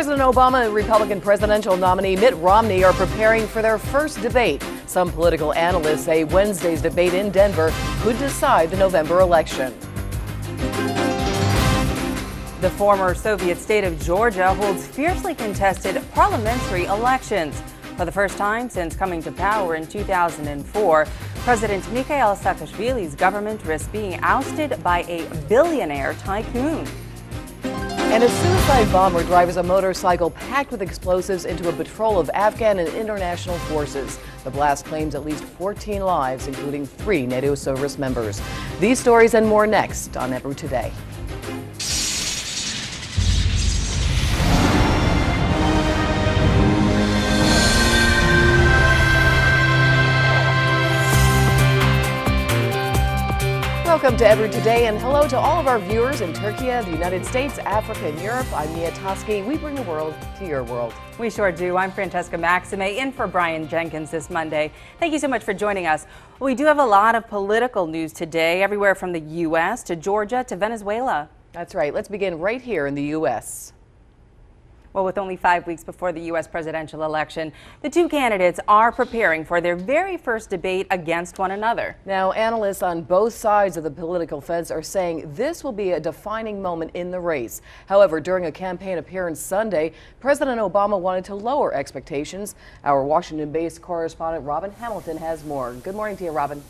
President Obama and Republican presidential nominee Mitt Romney are preparing for their first debate. Some political analysts say Wednesday's debate in Denver could decide the November election. The former Soviet state of Georgia holds fiercely contested parliamentary elections. For the first time since coming to power in 2004, President Mikhail Saakashvili's government risks being ousted by a billionaire tycoon. And a suicide bomber drives a motorcycle packed with explosives into a patrol of Afghan and international forces. The blast claims at least 14 lives, including 3 NATO service members. These stories and more next on Ebru Today. Welcome to Ebru Today, and hello to all of our viewers in Turkey, the United States, Africa, and Europe. I'm Mia Toski. We bring the world to your world. We sure do. I'm Francesca Maxime, in for Brian Jenkins this Monday. Thank you so much for joining us. We do have a lot of political news today, everywhere from the U.S. to Georgia to Venezuela. That's right. Let's begin right here in the U.S. Well, with only 5 weeks before the U.S. presidential election, the two candidates are preparing for their very first debate against one another. Now, analysts on both sides of the political fence are saying this will be a defining moment in the race. However, during a campaign appearance Sunday, President Obama wanted to lower expectations. Our Washington-based correspondent Robin Hamilton has more. Good morning to you, Robin.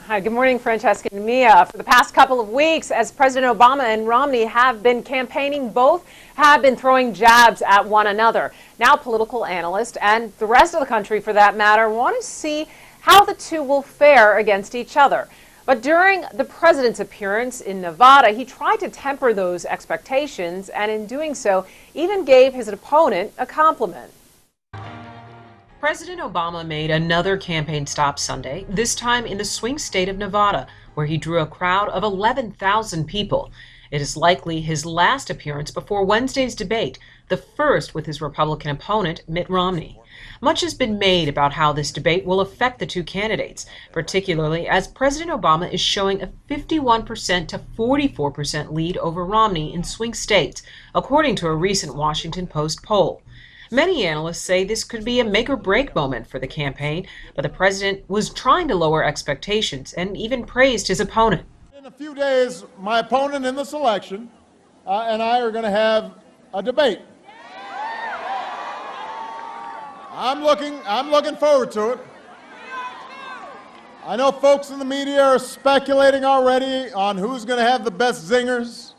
Hi, good morning, Francesca and Mia. For the past couple of weeks, as President Obama and Romney have been campaigning, both have been throwing jabs at one another. Now, political analysts and the rest of the country, for that matter, want to see how the two will fare against each other. But during the president's appearance in Nevada, he tried to temper those expectations, and in doing so, even gave his opponent a compliment. President Obama made another campaign stop Sunday, this time in the swing state of Nevada, where he drew a crowd of 11,000 people. It is likely his last appearance before Wednesday's debate, the first with his Republican opponent, Mitt Romney. Much has been made about how this debate will affect the two candidates, particularly as President Obama is showing a 51% to 44% lead over Romney in swing states, according to a recent Washington Post poll. Many analysts say this could be a make-or-break moment for the campaign, but the president was trying to lower expectations and even praised his opponent. In a few days, my opponent in this election and I are going to have a debate. I'm looking forward to it. I know folks in the media are speculating already on who's going to have the best zingers.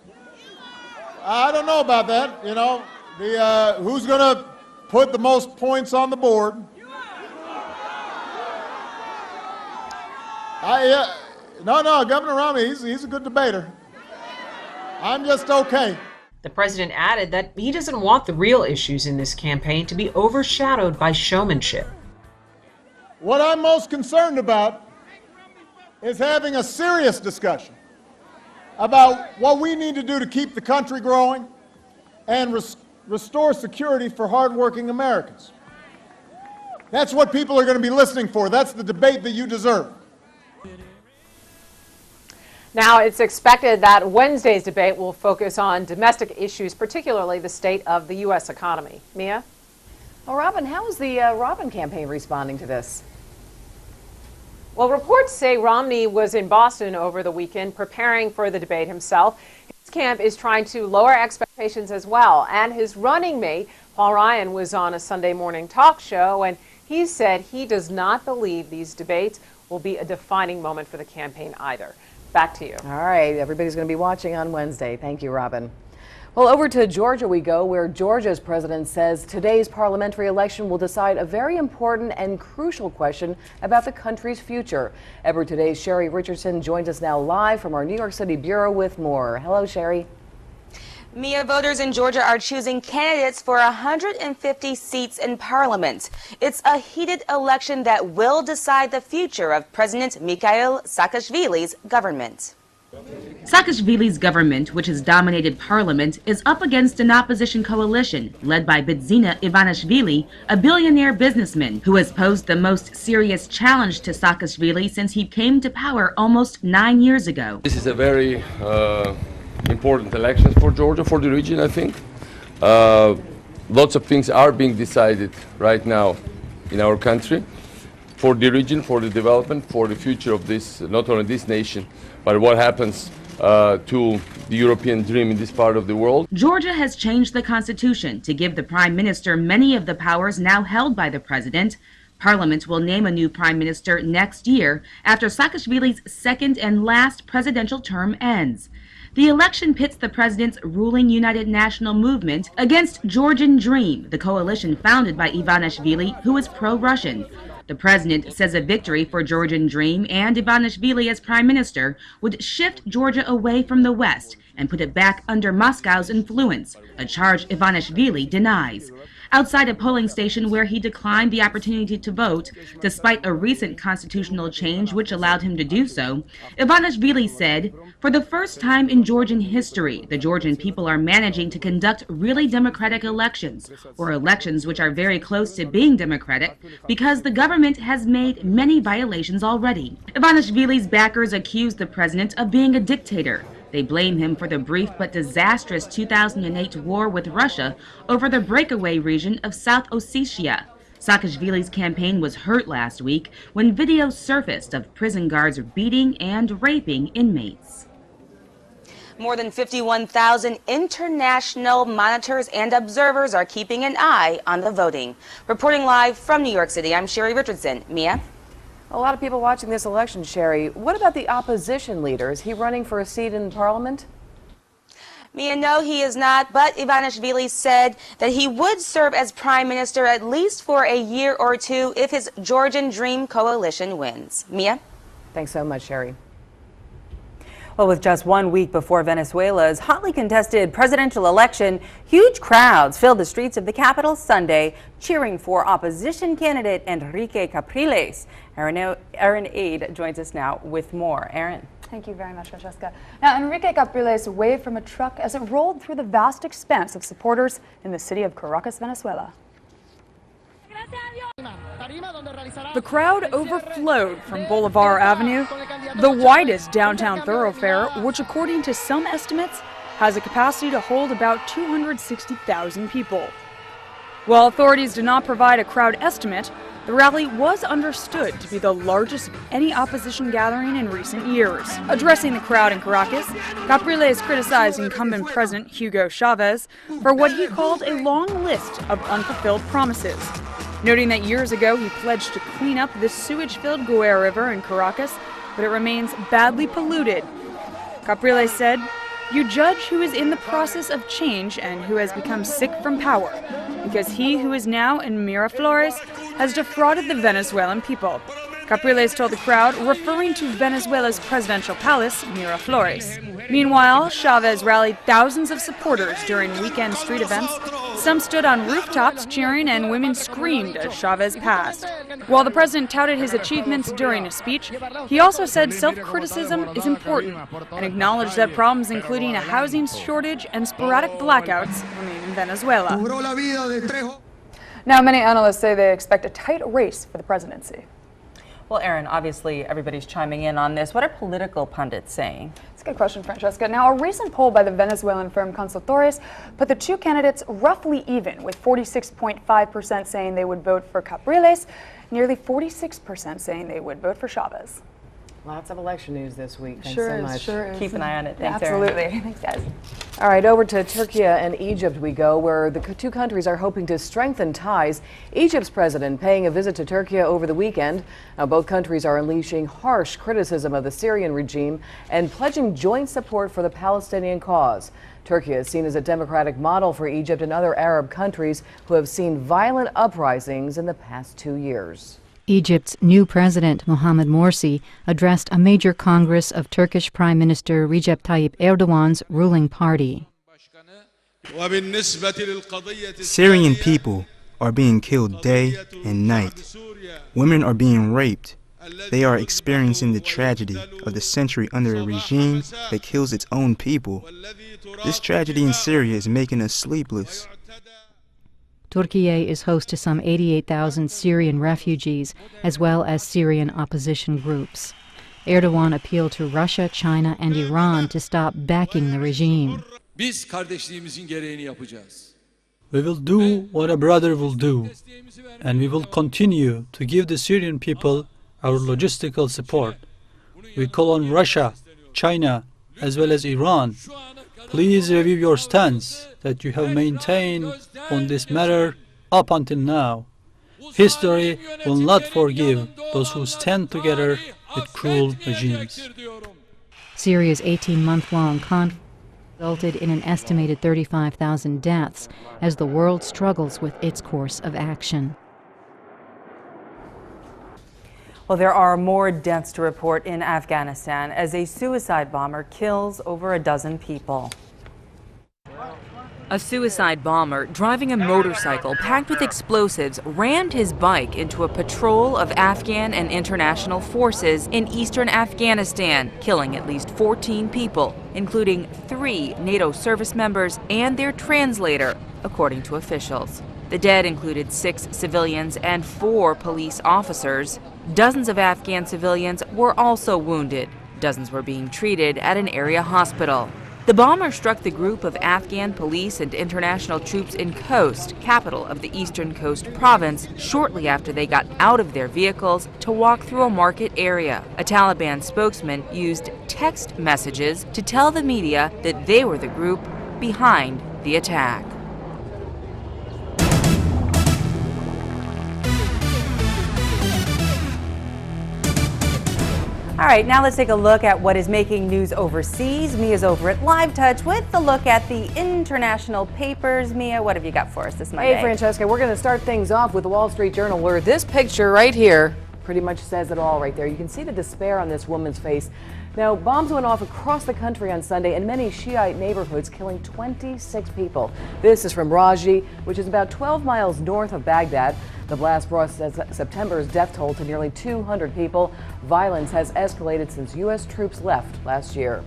I don't know about that, you know, who's going to put the most points on the board. No, Governor Romney, he's a good debater. I'm just okay. The president added that he doesn't want the real issues in this campaign to be overshadowed by showmanship. What I'm most concerned about is having a serious discussion about what we need to do to keep the country growing and restore security for hardworking Americans. That's what people are going to be listening for. That's the debate that you deserve. Now, it's expected that Wednesday's debate will focus on domestic issues, particularly the state of the U.S. economy. Mia? Well, Robin, how is the Robin campaign responding to this? Well, reports say Romney was in Boston over the weekend preparing for the debate himself. His camp is trying to lower expectations as well. And his running mate, Paul Ryan, was on a Sunday morning talk show, and he said he does not believe these debates will be a defining moment for the campaign either. Back to you. All right, everybody's going to be watching on Wednesday. Thank you, Robin. Well, over to Georgia we go, where Georgia's president says today's parliamentary election will decide a very important and crucial question about the country's future. Ebru Today's Sherry Richardson joins us now live from our New York City bureau with more. Hello, Sherry. Mia, voters in Georgia are choosing candidates for 150 seats in parliament. It's a heated election that will decide the future of President Mikhail Saakashvili's government. Saakashvili's government, which has dominated parliament, is up against an opposition coalition led by Bidzina Ivanishvili, a billionaire businessman who has posed the most serious challenge to Saakashvili since he came to power almost 9 years ago. This is a very important election for Georgia, for the region, I think. Lots of things are being decided right now in our country for the region, for the development, for the future of this, not only this nation, but what happens to the European dream in this part of the world. Georgia has changed the constitution to give the prime minister many of the powers now held by the president. Parliament will name a new prime minister next year after Saakashvili's second and last presidential term ends. The election pits the president's ruling United National Movement against Georgian Dream, the coalition founded by Ivanishvili, who is pro-Russian. The president says a victory for Georgian Dream and Ivanishvili as prime minister would shift Georgia away from the West and put it back under Moscow's influence, a charge Ivanishvili denies. Outside a polling station where he declined the opportunity to vote, despite a recent constitutional change which allowed him to do so, Ivanishvili said, "For the first time in Georgian history, the Georgian people are managing to conduct really democratic elections, or elections which are very close to being democratic, because the government has made many violations already." Ivanishvili's backers accuse the president of being a dictator. They blame him for the brief but disastrous 2008 war with Russia over the breakaway region of South Ossetia. Saakashvili's campaign was hurt last week when videos surfaced of prison guards beating and raping inmates. More than 51,000 international monitors and observers are keeping an eye on the voting. Reporting live from New York City, I'm Sherry Richardson. Mia? A lot of people watching this election, Sherry. What about the opposition leader? Is he running for a seat in parliament? Mia, no, he is not, but Ivanishvili said that he would serve as prime minister at least for a year or two if his Georgian Dream coalition wins. Mia? Thanks so much, Sherry. Well, with just 1 week before Venezuela's hotly contested presidential election, huge crowds filled the streets of the capital Sunday, cheering for opposition candidate Enrique Capriles. Erin Aid joins us now with more. Erin. Thank you very much, Francesca. Now, Enrique Capriles waved from a truck as it rolled through the vast expanse of supporters in the city of Caracas, Venezuela. The crowd overflowed from Bolivar Avenue, the widest downtown thoroughfare, which according to some estimates has a capacity to hold about 260,000 people. While authorities did not provide a crowd estimate, the rally was understood to be the largest of any opposition gathering in recent years. Addressing the crowd in Caracas, Capriles criticized incumbent President Hugo Chavez for what he called a long list of unfulfilled promises, noting that years ago he pledged to clean up the sewage-filled Guer River in Caracas, but it remains badly polluted. Capriles said, "You judge who is in the process of change and who has become sick from power, because he who is now in Miraflores has defrauded the Venezuelan people." Capriles told the crowd, referring to Venezuela's presidential palace, Miraflores. Meanwhile, Chavez rallied thousands of supporters during weekend street events. Some stood on rooftops cheering and women screamed as Chavez passed. While the president touted his achievements during a speech, he also said self-criticism is important and acknowledged that problems including a housing shortage and sporadic blackouts remain in Venezuela. Now, many analysts say they expect a tight race for the presidency. Well, Erin, obviously everybody's chiming in on this. What are political pundits saying? It's a good question, Francesca. Now, a recent poll by the Venezuelan firm Consultores put the two candidates roughly even, with 46.5% saying they would vote for Capriles, nearly 46% saying they would vote for Chavez. Lots of election news this week. Thanks Sure so is, much. sure is. Keep an eye on it. Thanks, Absolutely. Erin. Thanks, guys. All right, over to Turkey and Egypt we go, where the two countries are hoping to strengthen ties. Egypt's president paying a visit to Turkey over the weekend. Now, both countries are unleashing harsh criticism of the Syrian regime and pledging joint support for the Palestinian cause. Turkey is seen as a democratic model for Egypt and other Arab countries who have seen violent uprisings in the past 2 years. Egypt's new president, Mohamed Morsi, addressed a major congress of Turkish Prime Minister Recep Tayyip Erdogan's ruling party. Syrian people are being killed day and night. Women are being raped. They are experiencing the tragedy of the century under a regime that kills its own people. This tragedy in Syria is making us sleepless. Turkey is host to some 88,000 Syrian refugees, as well as Syrian opposition groups. Erdogan appealed to Russia, China, and Iran to stop backing the regime. We will do what a brother will do, and we will continue to give the Syrian people our logistical support. We call on Russia, China, as well as Iran. Please review your stance that you have maintained on this matter up until now. History will not forgive those who stand together with cruel regimes. Syria's 18-month-long conflict resulted in an estimated 35,000 deaths as the world struggles with its course of action. Well, there are more deaths to report in Afghanistan as a suicide bomber kills over a dozen people. A suicide bomber driving a motorcycle packed with explosives rammed his bike into a patrol of Afghan and international forces in eastern Afghanistan, killing at least 14 people, including 3 NATO service members and their translator, according to officials. The dead included 6 civilians and 4 police officers. Dozens of Afghan civilians were also wounded. Dozens were being treated at an area hospital. The bomber struck the group of Afghan police and international troops in Khost, capital of the Eastern Khost province, shortly after they got out of their vehicles to walk through a market area. A Taliban spokesman used text messages to tell the media that they were the group behind the attack. All right, now let's take a look at what is making news overseas. Mia's over at Live Touch with a look at the international papers. Mia, what have you got for us this Monday? Hey, Francesca, we're going to start things off with the Wall Street Journal, where this picture right here pretty much says it all right there. You can see the despair on this woman's face. Now, bombs went off across the country on Sunday in many Shiite neighborhoods, killing 26 people. This is from Raji, which is about 12 miles north of Baghdad. The blast brought September's death toll to nearly 200 people. Violence has escalated since U.S. troops left last year.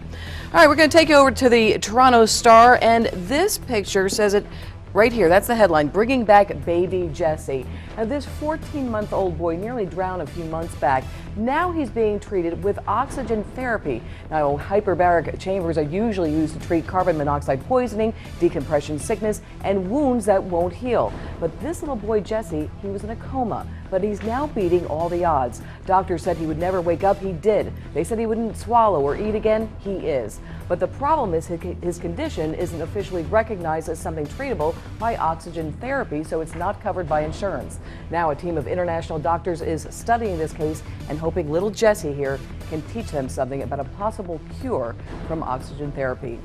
All right, we're going to take you over to the Toronto Star, and this picture says it right here. That's the headline, Bringing Back Baby Jesse. Now, this 14-month-old boy nearly drowned a few months back. Now he's being treated with oxygen therapy. Now, hyperbaric chambers are usually used to treat carbon monoxide poisoning, decompression sickness, and wounds that won't heal. But this little boy, Jesse, he was in a coma, but he's now beating all the odds. Doctors said he would never wake up. He did. They said he wouldn't swallow or eat again. He is. But the problem is his condition isn't officially recognized as something treatable by oxygen therapy, so it's not covered by insurance. Now a team of international doctors is studying this case and hoping little Jesse here can teach them something about a possible cure from oxygen therapy.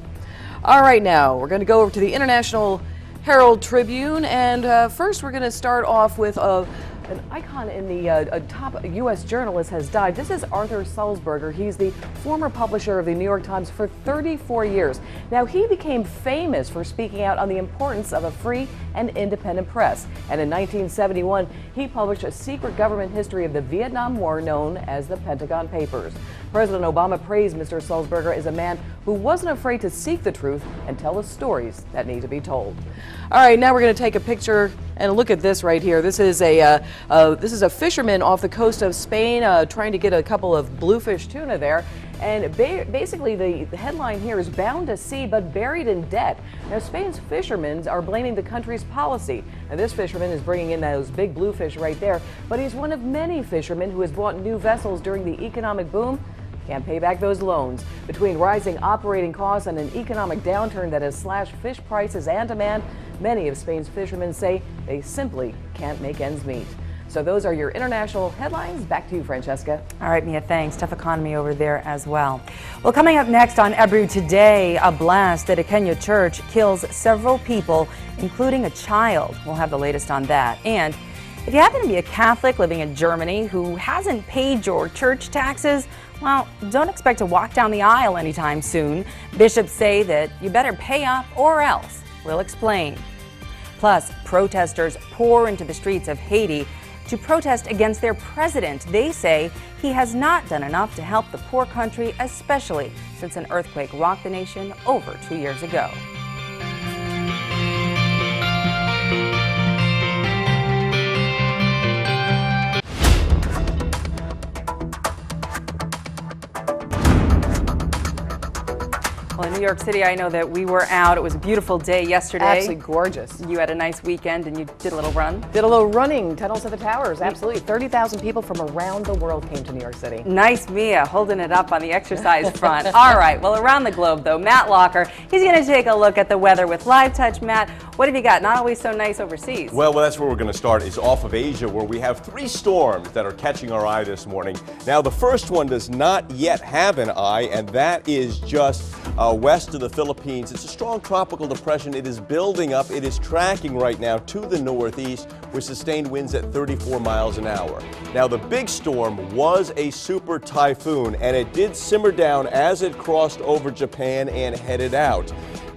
All right, now we're going to go over to the International Herald Tribune, and first we're going to start off with an icon in the top U.S. journalist has died. This is Arthur Sulzberger. He's the former publisher of the New York Times for 34 years. Now, he became famous for speaking out on the importance of a free and independent press. And in 1971, he published a secret government history of the Vietnam War known as the Pentagon Papers. President Obama praised Mr. Sulzberger as a man who wasn't afraid to seek the truth and tell the stories that need to be told. All right, now we're going to take a picture and look at this right here. This is a fisherman off the coast of Spain trying to get a couple of bluefish tuna there. And basically the headline here is bound to sea but buried in debt. Now, Spain's fishermen are blaming the country's policy. Now, this fisherman is bringing in those big bluefish right there, but he's one of many fishermen who has bought new vessels during the economic boom. Can't pay back those loans. Between rising operating costs and an economic downturn that has slashed fish prices and demand, many of Spain's fishermen say they simply can't make ends meet. So those are your international headlines. Back to you, Francesca. All right, Mia, thanks. Tough economy over there as well. Well, coming up next on Ebru Today, a blast at a Kenya church kills several people, including a child. We'll have the latest on that. And if you happen to be a Catholic living in Germany who hasn't paid your church taxes, well, don't expect to walk down the aisle anytime soon. Bishops say that you better pay up or else. We'll explain. Plus, protesters pour into the streets of Haiti to protest against their president. They say he has not done enough to help the poor country, especially since an earthquake rocked the nation over 2 years ago. Well, Well, in New York City, I know that we were out. It was a beautiful day yesterday. Absolutely gorgeous. You had a nice weekend and you did a little run. Did a little running, tunnels to the towers, absolutely. 30,000 people from around the world came to New York City. Nice, Mia, holding it up on the exercise front. All right, well, around the globe, though, Matt Locker, he's going to take a look at the weather with Live Touch. Matt, what have you got? Not always so nice overseas. Well, that's where we're going to start, is off of Asia, where we have 3 storms that are catching our eye this morning. Now, the first one does not yet have an eye, and that is just west of the Philippines. It's a strong tropical depression. It is building up. It is tracking right now to the northeast with sustained winds at 34 miles an hour. Now, the big storm was a super typhoon, and it did simmer down as it crossed over Japan and headed out.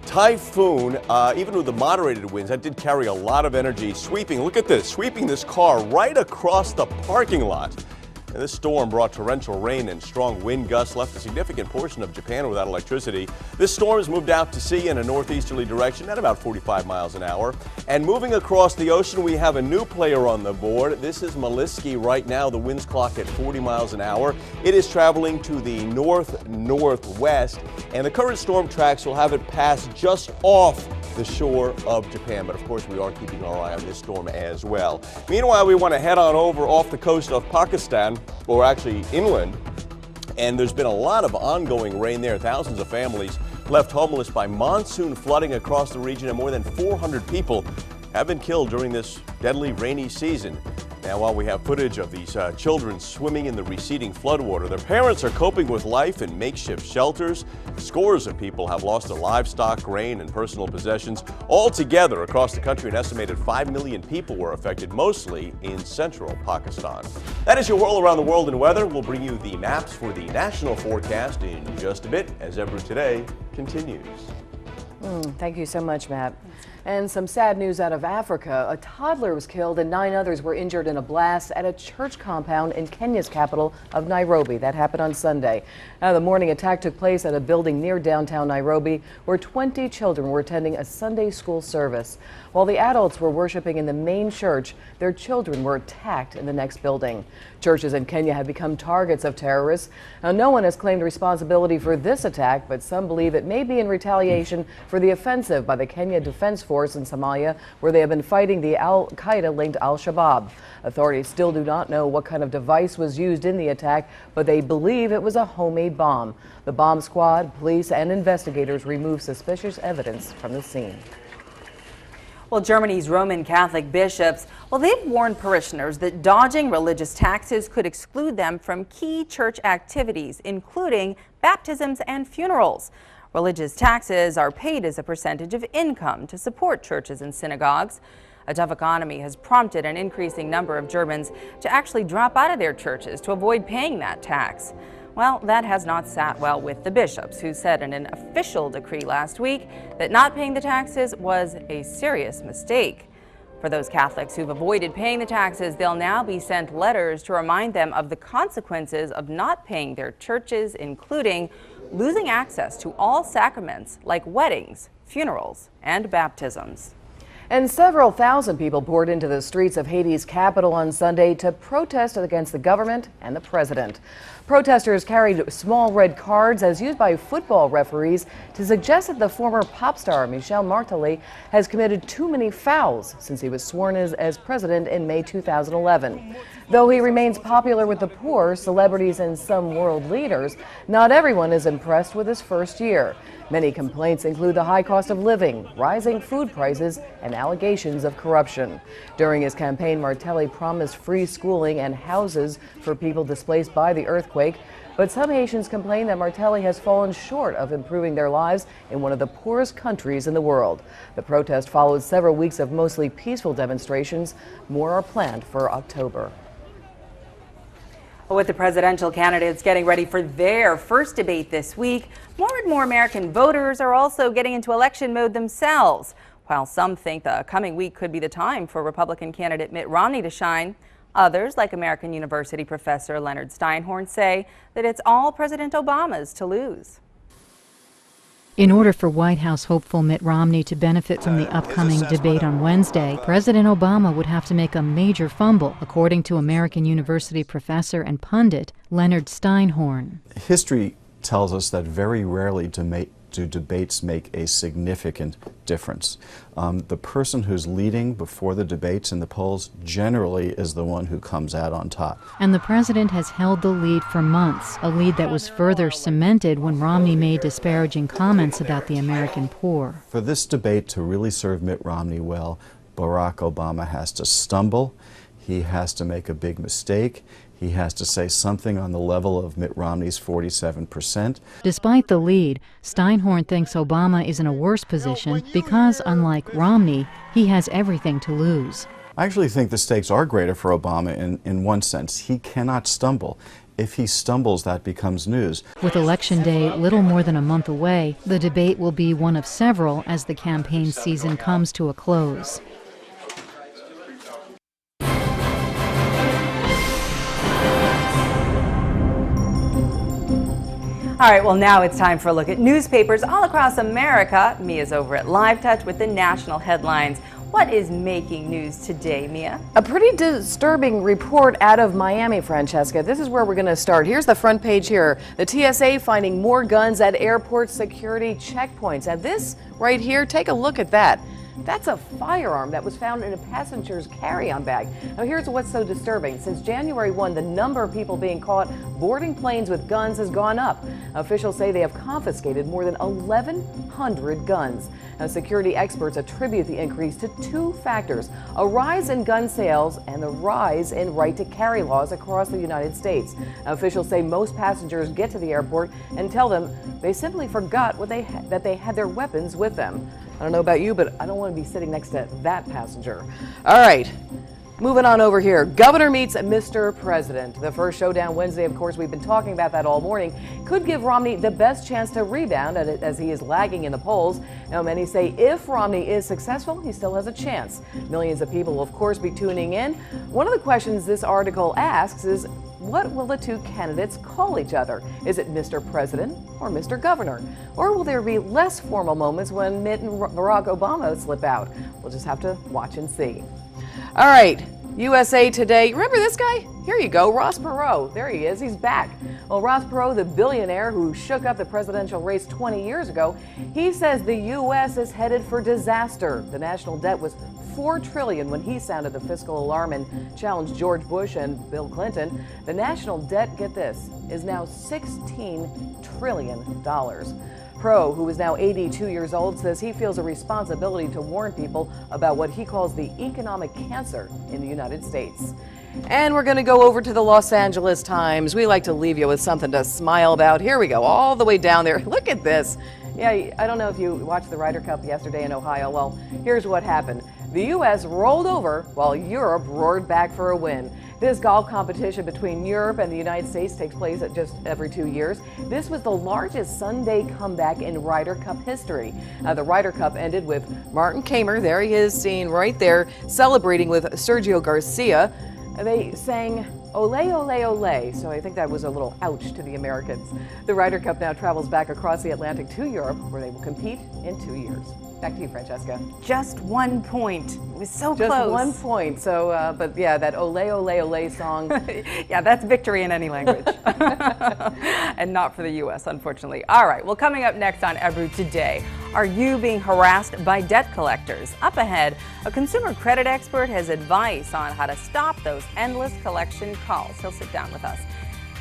Typhoon, even with the moderated winds, that did carry a lot of energy, sweeping, look at this, sweeping this car right across the parking lot. And this storm brought torrential rain and strong wind gusts, left a significant portion of Japan without electricity. This storm has moved out to sea in a northeasterly direction at about 45 miles an hour. And moving across the ocean, we have a new player on the board. This is Maliski right now. The winds clock at 40 miles an hour. It is traveling to the north-northwest, and the current storm tracks will have it pass just off the shore of Japan. But of course, we are keeping our eye on this storm as well. Meanwhile, we want to head on over off the coast of Pakistan, or actually inland, and there's been a lot of ongoing rain there. Thousands of families left homeless by monsoon flooding across the region, and more than 400 people have been killed during this deadly rainy season. Now, while we have footage of these children swimming in the receding floodwater, their parents are coping with life in makeshift shelters. Scores of people have lost their livestock, grain, and personal possessions. Altogether, across the country, an estimated 5 million people were affected, mostly in central Pakistan. That is your whirl around the world in weather. We'll bring you the maps for the national forecast in just a bit as Ever Today continues. Thank you so much, Matt. And some sad news out of Africa. A toddler was killed and 9 others were injured in a blast at a church compound in Kenya's capital of Nairobi. That happened on Sunday. The morning attack took place at a building near downtown Nairobi where 20 children were attending a Sunday school service. While the adults were worshiping in the main church, their children were attacked in the next building. Churches in Kenya have become targets of terrorists. Now, no one has claimed responsibility for this attack, but some believe it may be in retaliation for the offensive by the Kenya Defense Force in Somalia, where they have been fighting the Al-Qaeda-linked Al-Shabaab. Authorities still do not know what kind of device was used in the attack, but they believe it was a homemade bomb. The bomb squad, police, and investigators removed suspicious evidence from the scene. Well, Germany's Roman Catholic bishops, they've warned parishioners that dodging religious taxes could exclude them from key church activities, including baptisms and funerals. Religious taxes are paid as a percentage of income to support churches and synagogues. A tough economy has prompted an increasing number of Germans to actually drop out of their churches to avoid paying that tax. Well, that has not sat well with the bishops, who said in an official decree last week that not paying the taxes was a serious mistake. For those Catholics who've avoided paying the taxes, they'll now be sent letters to remind them of the consequences of not paying their churches, including losing access to all sacraments like weddings, funerals, and baptisms. And several thousand people poured into the streets of Haiti's capital on Sunday to protest against the government and the president. Protesters carried small red cards as used by football referees to suggest that the former pop star Michel Martelly has committed too many fouls since he was sworn as president in May 2011. Though he remains popular with the poor, celebrities, and some world leaders, not everyone is impressed with his first year. Many complaints include the high cost of living, rising food prices, and allegations of corruption. During his campaign, Martelly promised free schooling and houses for people displaced by the earthquake, but some Haitians complain that Martelly has fallen short of improving their lives in one of the poorest countries in the world. The protest followed several weeks of mostly peaceful demonstrations. More are planned for October. With the presidential candidates getting ready for their first debate this week, more and more American voters are also getting into election mode themselves. While some think the coming week could be the time for Republican candidate Mitt Romney to shine, others, like American University professor Leonard Steinhorn, say that it's all President Obama's to lose. In order for White House hopeful Mitt Romney to benefit from the upcoming debate on Wednesday, President Obama would have to make a major fumble, according to American University professor and pundit Leonard Steinhorn. History tells us that very rarely do do debates make a significant difference. The person who's leading before the debates in the polls generally is the one who comes out on top. And the president has held the lead for months, a lead that was further cemented when Romney made disparaging comments about the American poor. For this debate to really serve Mitt Romney well, Barack Obama has to stumble, he has to make a big mistake, he has to say something on the level of Mitt Romney's 47%. Despite the lead, Steinhorn thinks Obama is in a worse position because, unlike Romney, he has everything to lose. I actually think the stakes are greater for Obama in one sense. He cannot stumble. If he stumbles, that becomes news. With Election Day little more than a month away, the debate will be one of several as the campaign season comes to a close. All right, well, now it's time for a look at newspapers all across America. Mia's over at Live Touch with the national headlines. What is making news today, Mia? A pretty disturbing report out of Miami, Francesca. This is where we're going to start. Here's the front page here. The TSA finding more guns at airport security checkpoints. And this right here, take a look at that. That's a firearm that was found in a passenger's carry-on bag. Now here's what's so disturbing. Since January 1, the number of people being caught boarding planes with guns has gone up. Officials say they have confiscated more than 1,100 guns. Now, security experts attribute the increase to two factors: a rise in gun sales and the rise in right-to-carry laws across the United States. Now, officials say most passengers get to the airport and tell them they simply forgot that they had their weapons with them. I don't know about you, but I don't want to be sitting next to that passenger. All right, moving on over here. Governor meets Mr. President. The first showdown Wednesday, of course, we've been talking about that all morning, could give Romney the best chance to rebound as he is lagging in the polls. Now, many say if Romney is successful, he still has a chance. Millions of people will, of course, be tuning in. One of the questions this article asks is, what will the two candidates call each other? Is it Mr. President or Mr. Governor? Or will there be less formal moments when Mitt and Barack Obama slip out? We'll just have to watch and see. All right, USA Today. Remember this guy? Here you go, Ross Perot. There he is. He's back. Well, Ross Perot, the billionaire who shook up the presidential race 20 years ago, he says the U.S. is headed for disaster. The national debt was $4 trillion when he sounded the fiscal alarm and challenged George Bush and Bill Clinton. The national debt, get this, is now $16 trillion. Perot, who is now 82 years old, says he feels a responsibility to warn people about what he calls the economic cancer in the United States. And we're going to go over to the Los Angeles Times. We like to leave you with something to smile about. Here we go, all the way down there. Look at this. Yeah, I don't know if you watched the Ryder Cup yesterday in Ohio. Well, here's what happened. The U.S. rolled over while Europe roared back for a win. This golf competition between Europe and the United States takes place at just every 2 years. This was the largest Sunday comeback in Ryder Cup history. The Ryder Cup ended with Martin Kaymer, there he is seen right there, celebrating with Sergio Garcia. They sang "Ole, ole, ole," so I think that was a little ouch to the Americans. The Ryder Cup now travels back across the Atlantic to Europe, where they will compete in 2 years. Back to you, Francesca. Just 1 point. It was so Just close. 1 point. So, but yeah, that "Ole, ole, ole" song. Yeah, that's victory in any language. And not for the U.S., unfortunately. All right, well, coming up next on Ebru Today, are you being harassed by debt collectors? Up ahead, a consumer credit expert has advice on how to stop those endless collection calls. He'll sit down with us.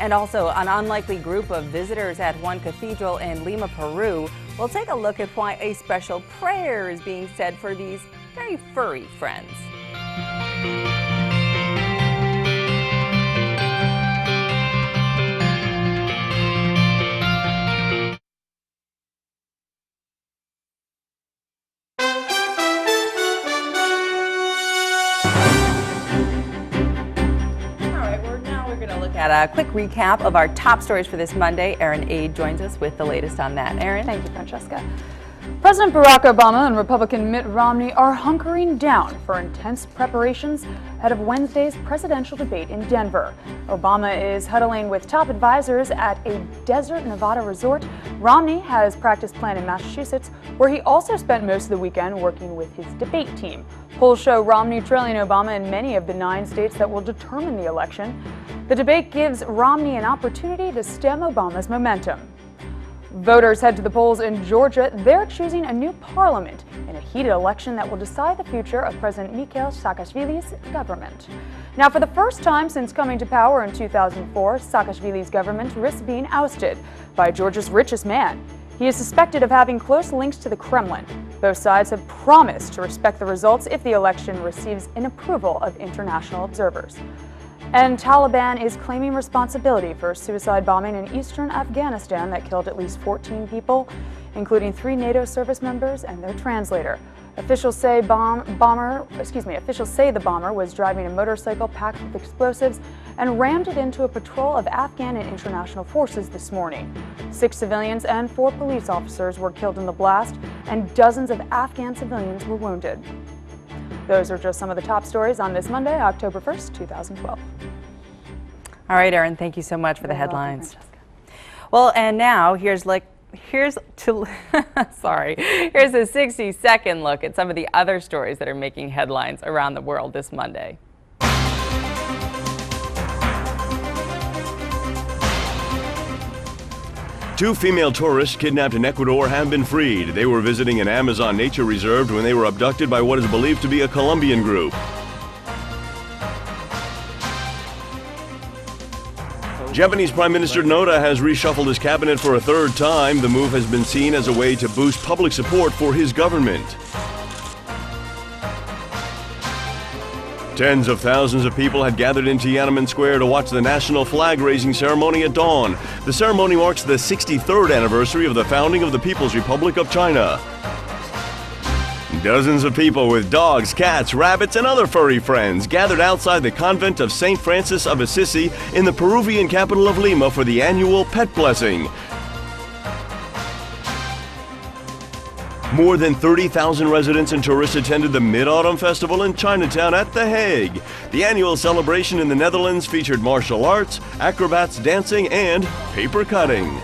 And also, an unlikely group of visitors at one cathedral in Lima, Peru. We'll take a look at why a special prayer is being said for these very furry friends. At a quick recap of our top stories for this Monday. Erin Ade joins us with the latest on that. Erin? Thank you, Francesca. President Barack Obama and Republican Mitt Romney are hunkering down for intense preparations ahead of Wednesday's presidential debate in Denver. Obama is huddling with top advisors at a desert Nevada resort. Romney has practice planned in Massachusetts, where he also spent most of the weekend working with his debate team. Polls show Romney trailing Obama in many of the 9 states that will determine the election. The debate gives Romney an opportunity to stem Obama's momentum. Voters head to the polls in Georgia. They're choosing a new parliament in a heated election that will decide the future of President Mikhail Saakashvili's government. Now, for the first time since coming to power in 2004, Saakashvili's government risks being ousted by Georgia's richest man. He is suspected of having close links to the Kremlin. Both sides have promised to respect the results if the election receives an approval of international observers. And Taliban is claiming responsibility for a suicide bombing in eastern Afghanistan that killed at least 14 people, including 3 NATO service members and their translator. Officials say the bomber was driving a motorcycle packed with explosives and rammed it into a patrol of Afghan and international forces this morning. 6 civilians and 4 police officers were killed in the blast, and dozens of Afghan civilians were wounded. Those are just some of the top stories on this Monday, October 1st, 2012. All right, Erin, thank you so much for the headlines. Well, and now here's a 60-second look at some of the other stories that are making headlines around the world this Monday. 2 female tourists kidnapped in Ecuador have been freed. They were visiting an Amazon nature reserve when they were abducted by what is believed to be a Colombian group. Japanese Prime Minister Noda has reshuffled his cabinet for a 3rd time. The move has been seen as a way to boost public support for his government. Tens of thousands of people had gathered in Tiananmen Square to watch the national flag-raising ceremony at dawn. The ceremony marks the 63rd anniversary of the founding of the People's Republic of China. Dozens of people with dogs, cats, rabbits, and other furry friends gathered outside the convent of St. Francis of Assisi in the Peruvian capital of Lima for the annual Pet Blessing. More than 30,000 residents and tourists attended the Mid-Autumn Festival in Chinatown at The Hague. The annual celebration in the Netherlands featured martial arts, acrobats dancing, and paper cutting.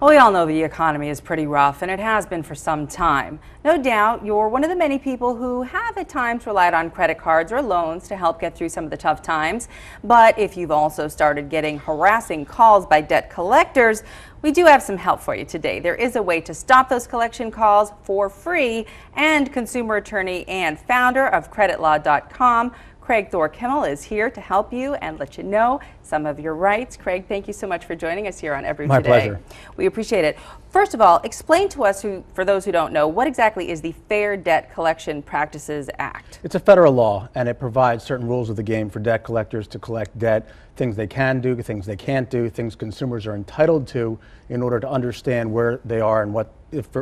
Well, we all know the economy is pretty rough, and it has been for some time. No doubt you're one of the many people who have at times relied on credit cards or loans to help get through some of the tough times. But if you've also started getting harassing calls by debt collectors, we do have some help for you today. There is a way to stop those collection calls for free, and consumer attorney and founder of CreditLaw.com, Craig Thor-Kimmel, is here to help you and let you know some of your rights. Craig, thank you so much for joining us here on Every Today. My pleasure. We appreciate it. First of all, explain to us, for those who don't know, what exactly is the Fair Debt Collection Practices Act? It's a federal law, and it provides certain rules of the game for debt collectors to collect debt, things they can do, things they can't do, things consumers are entitled to in order to understand where they are and what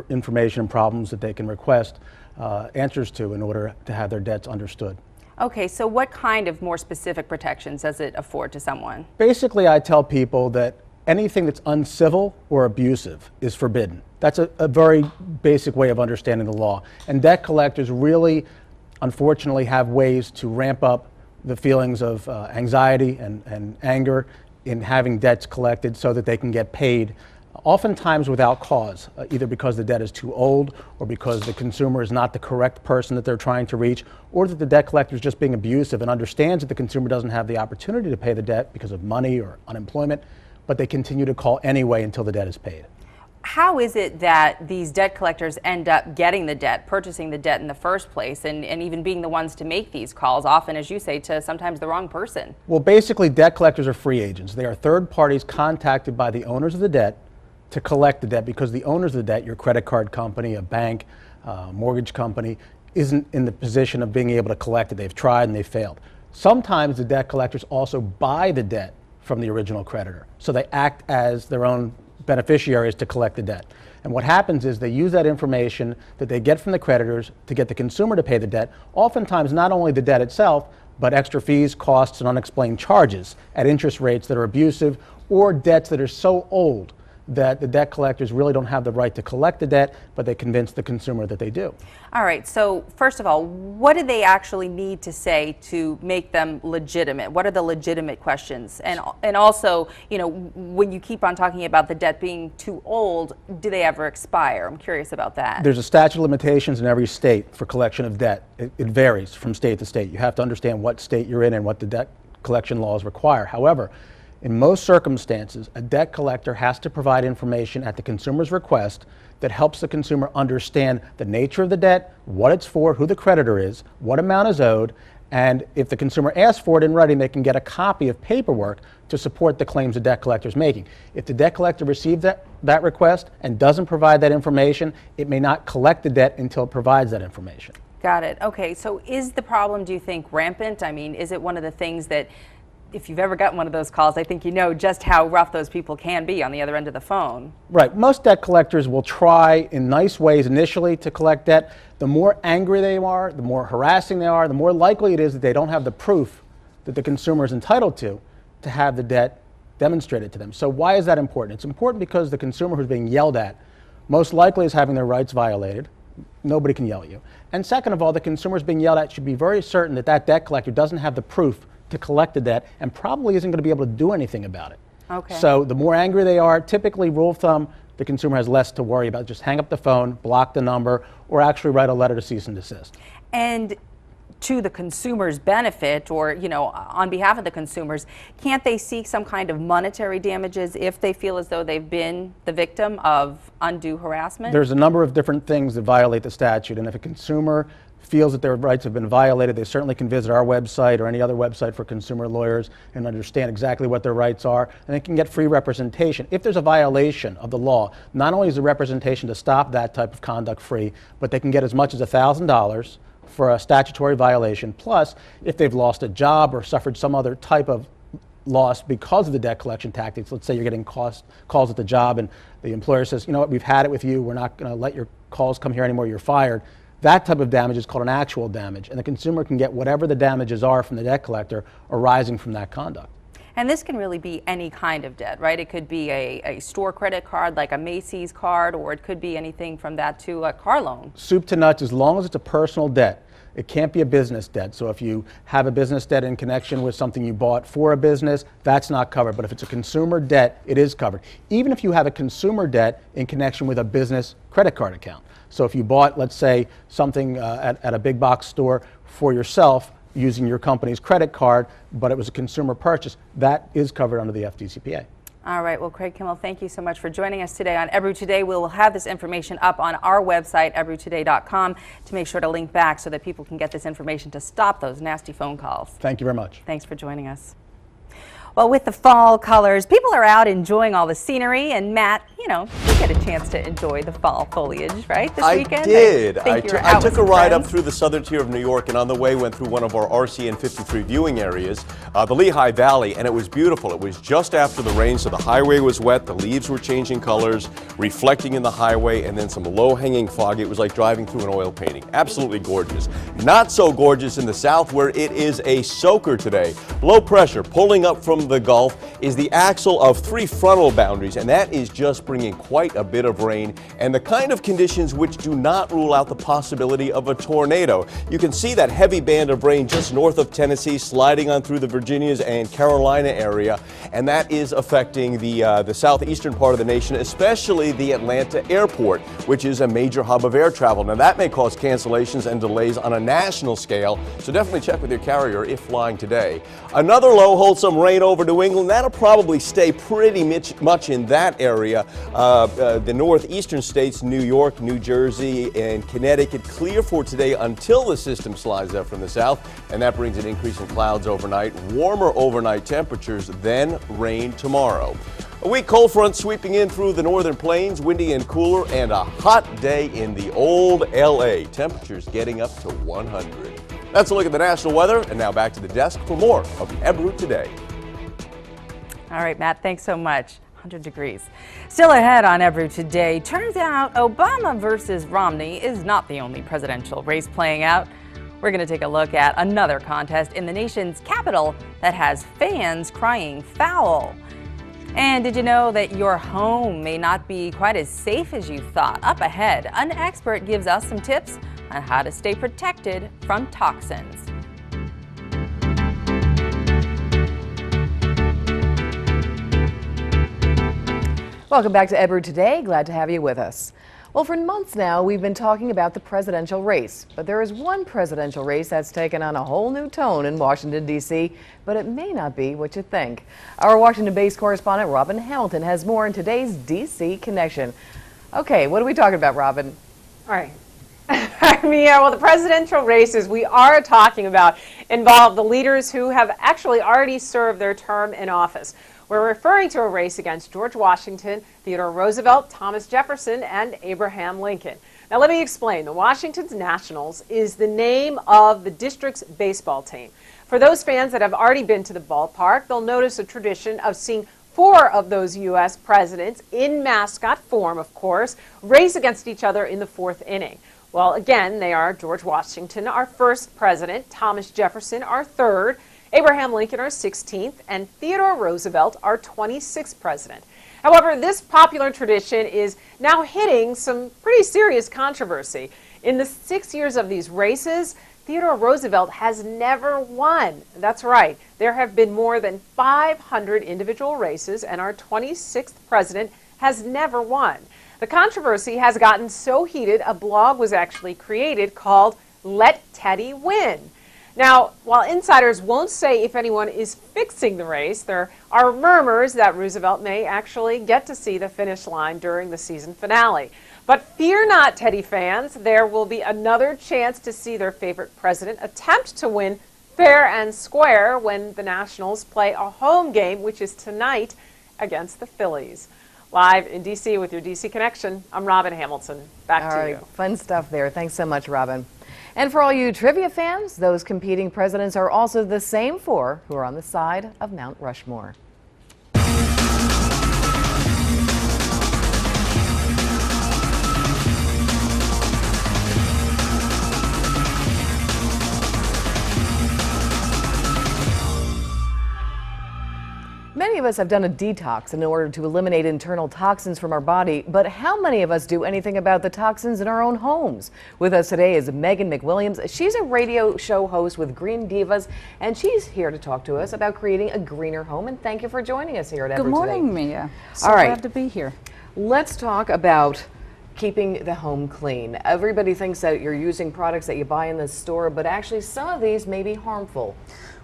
information and problems that they can request answers to in order to have their debts understood. Okay, so what kind of more specific protections does it afford to someone? Basically, I tell people that anything that's uncivil or abusive is forbidden. That's a very basic way of understanding the law. And debt collectors really, unfortunately, have ways to ramp up the feelings of anxiety and anger in having debts collected so that they can get paid, oftentimes without cause, either because the debt is too old or because the consumer is not the correct person that they're trying to reach, or that the debt collector is just being abusive and understands that the consumer doesn't have the opportunity to pay the debt because of money or unemployment, but they continue to call anyway until the debt is paid. How is it that these debt collectors end up getting the debt, purchasing the debt in the first place, and even being the ones to make these calls, often, as you say, to sometimes the wrong person? Well, basically, debt collectors are free agents. They are third parties contacted by the owners of the debt to collect the debt, because the owners of the debt, your credit card company, a bank, mortgage company, isn't in the position of being able to collect it. They've tried and they've failed. Sometimes the debt collectors also buy the debt from the original creditor, so they act as their own beneficiaries to collect the debt. And what happens is they use that information that they get from the creditors to get the consumer to pay the debt, oftentimes not only the debt itself, but extra fees, costs, and unexplained charges at interest rates that are abusive, or debts that are so old that the debt collectors really don't have the right to collect the debt, but they convince the consumer that they do. All right, so first of all, what do they actually need to say to make them legitimate? What are the legitimate questions? And also, you know, when you keep on talking about the debt being too old, do they ever expire? I'm curious about that. There's a statute of limitations in every state for collection of debt. It varies from state to state. You have to understand what state you're in and what the debt collection laws require. However, in most circumstances, a debt collector has to provide information at the consumer's request that helps the consumer understand the nature of the debt, what it's for, who the creditor is, what amount is owed, and if the consumer asks for it in writing, they can get a copy of paperwork to support the claims the debt collector is making. If the debt collector receives that request and doesn't provide that information, it may not collect the debt until it provides that information. Got it. Okay, so is the problem, do you think, rampant? I mean, is it one of the things that, if you've ever gotten one of those calls, I think you know just how rough those people can be on the other end of the phone. Right. Most debt collectors will try in nice ways initially to collect debt. The more angry they are, the more harassing they are, the more likely it is that they don't have the proof that the consumer is entitled to have the debt demonstrated to them. So why is that important? It's important because the consumer who's being yelled at most likely is having their rights violated. Nobody can yell at you. And second of all, the consumer is being yelled at should be very certain that that debt collector doesn't have the proof to collect the debt and probably isn't going to be able to do anything about it. Okay. So the more angry they are, typically, rule of thumb, the consumer has less to worry about. Just hang up the phone, block the number, or actually write a letter to cease and desist. And to the consumer's benefit, or, you know, on behalf of the consumers, can't they seek some kind of monetary damages if they feel as though they've been the victim of undue harassment? There's a number of different things that violate the statute, and if a consumer feels that their rights have been violated, they certainly can visit our website or any other website for consumer lawyers and understand exactly what their rights are, and they can get free representation. If there's a violation of the law, not only is the representation to stop that type of conduct free, but they can get as much as $1,000 for a statutory violation. Plus, if they've lost a job or suffered some other type of loss because of the debt collection tactics, let's say you're getting calls at the job and the employer says, you know what, we've had it with you, we're not going to let your calls come here anymore, you're fired. That type of damage is called an actual damage, and the consumer can get whatever the damages are from the debt collector arising from that conduct. And this can really be any kind of debt, right? It could be a store credit card like a Macy's card, or it could be anything from that to a car loan. Soup to nuts, as long as it's a personal debt. It can't be a business debt. So if you have a business debt in connection with something you bought for a business, that's not covered. But if it's a consumer debt, it is covered. Even if you have a consumer debt in connection with a business credit card account. So if you bought, let's say, something at a big box store for yourself using your company's credit card, but it was a consumer purchase, that is covered under the FDCPA. All right. Well, Craig Kimmel, thank you so much for joining us today on Ebru Today. We will have this information up on our website, ebrutoday.com, to make sure to link back so that people can get this information to stop those nasty phone calls. Thank you very much. Thanks for joining us. Well, with the fall colors, people are out enjoying all the scenery, and Matt, you know, you get a chance to enjoy the fall foliage, right, this weekend? I did. I took a ride up through the southern tier of New York, and on the way went through one of our RCN 53 viewing areas, the Lehigh Valley, and it was beautiful. It was just after the rain, so the highway was wet, the leaves were changing colors, reflecting in the highway, and then some low-hanging fog. It was like driving through an oil painting. Absolutely gorgeous. Not so gorgeous in the south, where it is a soaker today. Low pressure pulling up from the Gulf is the axle of 3 frontal boundaries, and that is just bringing quite a bit of rain and the kind of conditions which do not rule out the possibility of a tornado. You can see that heavy band of rain just north of Tennessee sliding on through the Virginias and Carolina area, and that is affecting the southeastern part of the nation, especially the Atlanta airport, which is a major hub of air travel. Now that may cause cancellations and delays on a national scale, so definitely check with your carrier if flying today. Another low holds some rain over New England. That'll probably stay pretty much in that area. The northeastern states, New York, New Jersey, and Connecticut, clear for today until the system slides up from the south, and that brings an increase in clouds overnight, warmer overnight temperatures, then rain tomorrow. A weak cold front sweeping in through the northern plains, windy and cooler, and a hot day in the old LA. Temperatures getting up to 100. That's a look at the national weather, and now back to the desk for more of Ebru Today. All right, Matt, thanks so much. 100 degrees. Still ahead on Ebru Today. Turns out Obama versus Romney is not the only presidential race playing out. We're going to take a look at another contest in the nation's capital that has fans crying foul. And did you know that your home may not be quite as safe as you thought? Up ahead, an expert gives us some tips on how to stay protected from toxins. Welcome back to Edward Today. Glad to have you with us. Well, for months now, we've been talking about the presidential race, but there is one presidential race that's taken on a whole new tone in Washington, D.C., but it may not be what you think. Our Washington-based correspondent, Robin Hamilton, has more in today's D.C. Connection. Okay, what are we talking about, Robin? All right. Well, the presidential races we are talking about involve the leaders who have actually already served their term in office. We're referring to a race against George Washington, Theodore Roosevelt, Thomas Jefferson, and Abraham Lincoln. Now, let me explain. The Washington Nationals is the name of the district's baseball team. For those fans that have already been to the ballpark, they'll notice a tradition of seeing 4 of those U.S. presidents, in mascot form, of course, race against each other in the 4th inning. Well, again, they are George Washington, our first president, Thomas Jefferson, our 3rd, Abraham Lincoln, our 16th, and Theodore Roosevelt, our 26th president. However, this popular tradition is now hitting some pretty serious controversy. In the 6 years of these races, Theodore Roosevelt has never won. That's right. There have been more than 500 individual races, and our 26th president has never won. The controversy has gotten so heated, a blog was actually created called Let Teddy Win. Now, while insiders won't say if anyone is fixing the race, there are murmurs that Roosevelt may actually get to see the finish line during the season finale. But fear not, Teddy fans, there will be another chance to see their favorite president attempt to win fair and square when the Nationals play a home game, which is tonight against the Phillies. Live in D.C. with your D.C. Connection, I'm Robin Hamilton. Back to you. Fun stuff there. Thanks so much, Robin. And for all you trivia fans, those competing presidents are also the same 4 who are on the side of Mount Rushmore. Many of us have done a detox in order to eliminate internal toxins from our body, but how many of us do anything about the toxins in our own homes? With us today is Megan McWilliams. She's a radio show host with Green Divas, and she's here to talk to us about creating a greener home. And thank you for joining us here at Edward Good morning, today. Mia. So All right. glad to be here. Let's talk about keeping the home clean. Everybody thinks that you're using products that you buy in the store, but actually some of these may be harmful.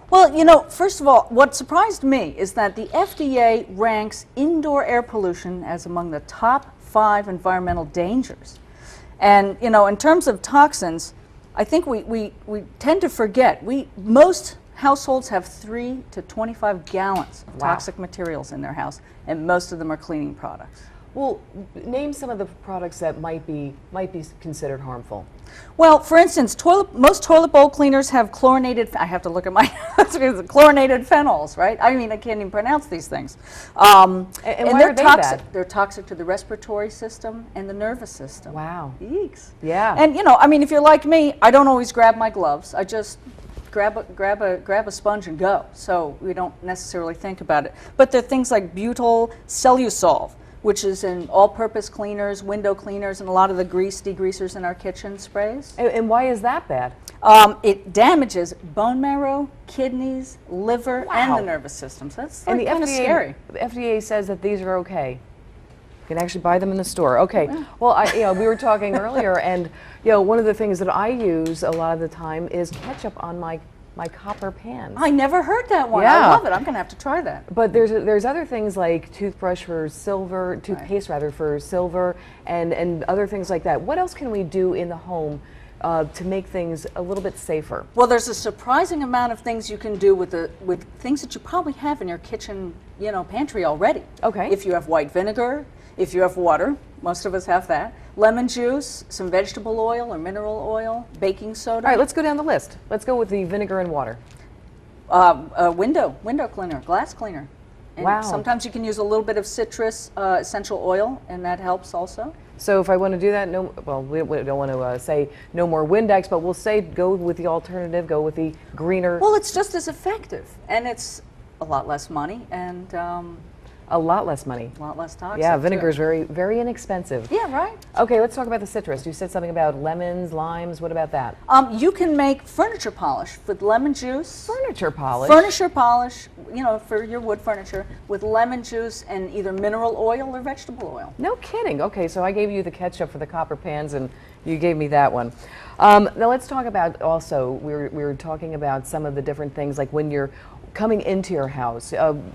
Well, you know, first of all, what surprised me is that the FDA ranks indoor air pollution as among the top 5 environmental dangers. And, you know, in terms of toxins, I think we tend to forget. Most households have 3 to 25 gallons of toxic materials in their house, and most of them are cleaning products. Well, name some of the products that might be considered harmful. Well, for instance, most toilet bowl cleaners have chlorinated. I have to look at my chlorinated phenols, right? I mean, I can't even pronounce these things. And why they're are they toxic. bad? They're toxic to the respiratory system and the nervous system. Wow. Eeks. Yeah. And you know, I mean, if you're like me, I don't always grab my gloves. I just grab a sponge and go. So we don't necessarily think about it. But there are things like butyl cellusolve, which is in all-purpose cleaners, window cleaners, and a lot of the grease degreasers in our kitchen sprays. And why is that bad? It damages bone marrow, kidneys, liver, and the nervous system. So that's And kind of scary. The FDA says that these are okay. You can actually buy them in the store. Okay. Well, we were talking earlier, and one of the things that I use a lot of the time is ketchup on my copper pans. I never heard that one. Yeah. I love it. I'm going to have to try that. But there's other things like toothpaste for silver, for silver, and other things like that. What else can we do in the home to make things a little bit safer? Well, there's a surprising amount of things you can do with things that you probably have in your kitchen, pantry already. Okay. If you have white vinegar, if you have water, most of us have that. Lemon juice, some vegetable oil or mineral oil, baking soda. All right, let's go down the list. Let's go with the vinegar and water. Window cleaner, glass cleaner. And wow. Sometimes you can use a little bit of citrus essential oil, and that helps also. So if I want to do that, we don't want to say no more Windex, but we'll say go with the alternative, go with the greener. Well, it's just as effective, and it's a lot less money, and A lot less money. A lot less toxic. Yeah, vinegar too. is very, very inexpensive. Yeah, right. Okay, let's talk about the citrus. You said something about lemons, limes. What about that? You can make furniture polish with lemon juice. Furniture polish? Furniture polish, you know, for your wood furniture, with lemon juice and either mineral oil or vegetable oil. No kidding. Okay, so I gave you the ketchup for the copper pans, and you gave me that one. Now let's talk about also, we were talking about some of the different things, like when you're coming into your house,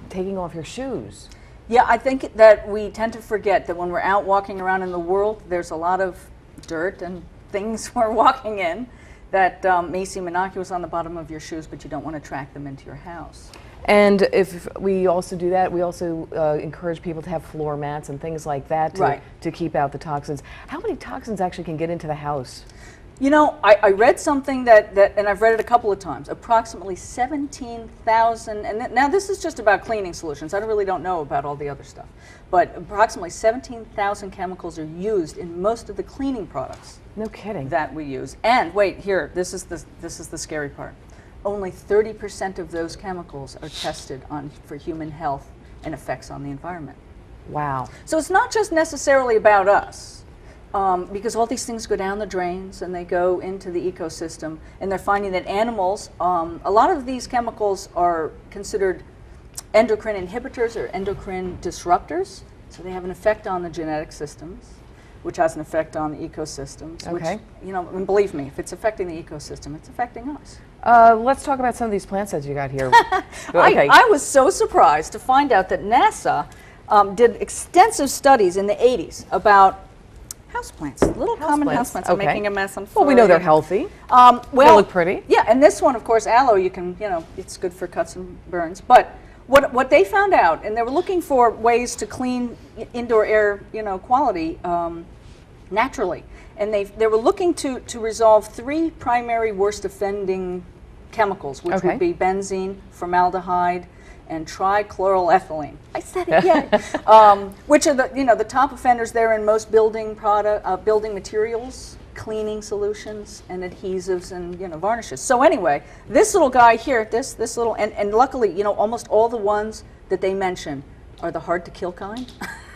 taking off your shoes. Yeah, I think that we tend to forget that when we're out walking around in the world, there's a lot of dirt and things we're walking in that may seem innocuous on the bottom of your shoes, but you don't want to track them into your house. And if we also do that, we also encourage people to have floor mats and things like that to keep out the toxins. How many toxins actually can get into the house? You know, I read something that, and I've read it a couple of times, approximately 17,000, and now this is just about cleaning solutions. I really don't know about all the other stuff. But approximately 17,000 chemicals are used in most of the cleaning products. No kidding. That we use. And wait, here, this is the scary part. Only 30% of those chemicals are tested for human health and effects on the environment. Wow. So it's not just necessarily about us. Because all these things go down the drains and they go into the ecosystem, and they're finding that animals, a lot of these chemicals are considered endocrine inhibitors or endocrine disruptors, so they have an effect on the genetic systems, which has an effect on the ecosystems. Okay. Which, you know, and believe me, if it's affecting the ecosystem, it's affecting us. Let's talk about some of these plants that you got here. Okay. I was so surprised to find out that NASA did extensive studies in the 80s about houseplants, little common houseplants. I'm making a mess on Well, we know they're healthy. Well, they look pretty. Yeah, and this one, of course, aloe, you can, you know, it's good for cuts and burns. But what they found out, and they were looking for ways to clean indoor air, you know, quality naturally. And they were looking to resolve 3 primary worst offending chemicals, which would be benzene, formaldehyde, and trichloroethylene. I said it yet. Which are the top offenders there in most building materials, cleaning solutions, and adhesives, and varnishes. So anyway, this little guy here, this little, and luckily, almost all the ones that they mention are the hard to kill kind.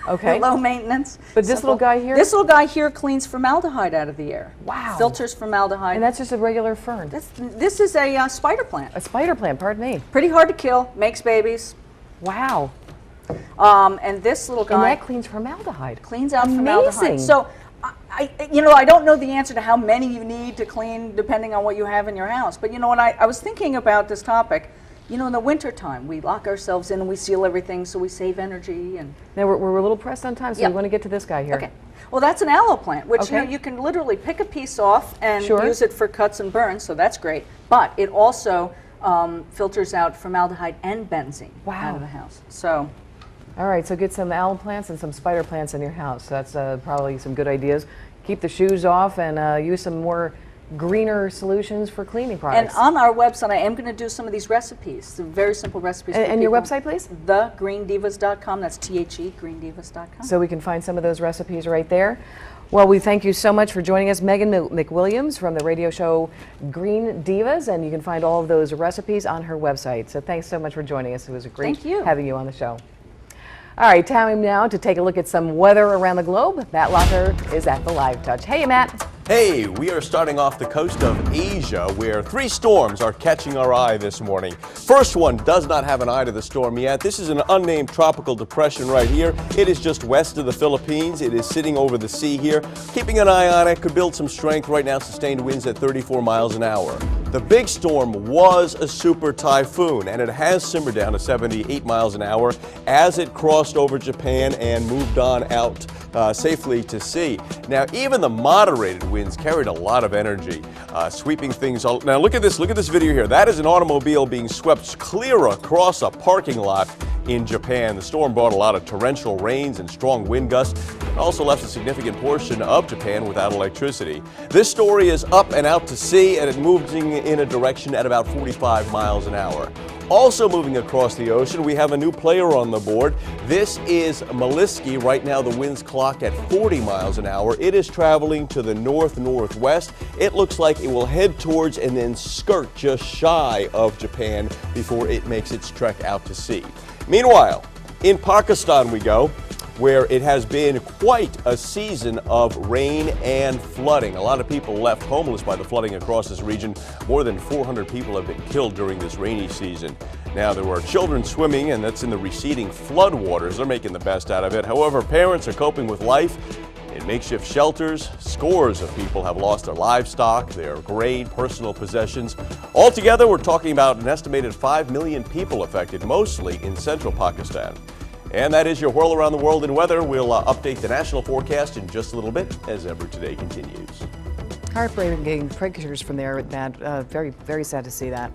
Okay. Low maintenance. But this little guy here? This little guy here cleans formaldehyde out of the air. Wow. Filters formaldehyde. And that's just a regular fern? This is a spider plant. A spider plant, pardon me. Pretty hard to kill, makes babies. Wow. And this little guy... And that cleans formaldehyde. Cleans out Amazing. formaldehyde. So, I don't know the answer to how many you need to clean depending on what you have in your house. But, when I was thinking about this topic, in the wintertime, we lock ourselves in and we seal everything so we save energy. And now we're a little pressed on time, so we want to get to this guy here. Okay. Well, that's an aloe plant, which you can literally pick a piece off and use it for cuts and burns, so that's great. But it also filters out formaldehyde and benzene out of the house. So. All right, so get some aloe plants and some spider plants in your house. That's probably some good ideas. Keep the shoes off and use some more greener solutions for cleaning products. And on our website, I am going to do some of these recipes, some very simple recipes. And your website, please? TheGreenDivas.com. That's THE, GreenDivas.com. So we can find some of those recipes right there. Well, we thank you so much for joining us, Megan McWilliams from the radio show Green Divas, and you can find all of those recipes on her website. So thanks so much for joining us. It was a great having you on the show. All right, time now to take a look at some weather around the globe. Matt Locker is at the Live Touch. Hey, Matt. Hey, we are starting off the coast of Asia, where 3 storms are catching our eye this morning. First one does not have an eye to the storm yet. This is an unnamed tropical depression right here. It is just west of the Philippines. It is sitting over the sea here. Keeping an eye on it, could build some strength. Right now, sustained winds at 34 miles an hour. The big storm was a super typhoon, and it has simmered down to 78 miles an hour as it crossed over Japan and moved on out safely to sea. Now, even the moderated winds carried a lot of energy, sweeping things all. Now, look at this video here. That is an automobile being swept clear across a parking lot in Japan. The storm brought a lot of torrential rains and strong wind gusts. It also left a significant portion of Japan without electricity. This story is up and out to sea, and it moved in a direction at about 45 miles an hour. Also moving across the ocean, we have a new player on the board. This is Maliski. Right now, the wind's clocked at 40 miles an hour. It is traveling to the north-northwest. It looks like it will head towards and then skirt just shy of Japan before it makes its trek out to sea. Meanwhile, In Pakistan we go, where it has been quite a season of rain and flooding. A lot of people left homeless by the flooding across this region. More than 400 people have been killed during this rainy season. Now, there were children swimming, and that's in the receding flood waters. They're making the best out of it. However, parents are coping with life in makeshift shelters. Scores of people have lost their livestock, their grain, personal possessions. Altogether, we're talking about an estimated 5 million people affected, mostly in central Pakistan. And that is your whirl around the world in weather. We'll update the national forecast in just a little bit as Ever Today continues. Heartbreaking pictures from there, Matt. Very, very sad to see that.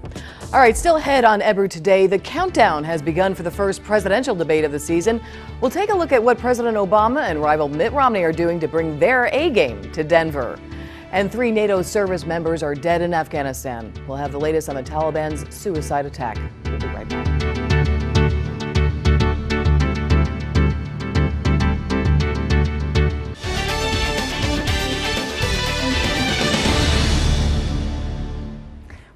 All right, still ahead on Ebru Today, the countdown has begun for the first presidential debate of the season. We'll take a look at what President Obama and rival Mitt Romney are doing to bring their A-game to Denver. And 3 NATO service members are dead in Afghanistan. We'll have the latest on the Taliban's suicide attack. We'll be right back.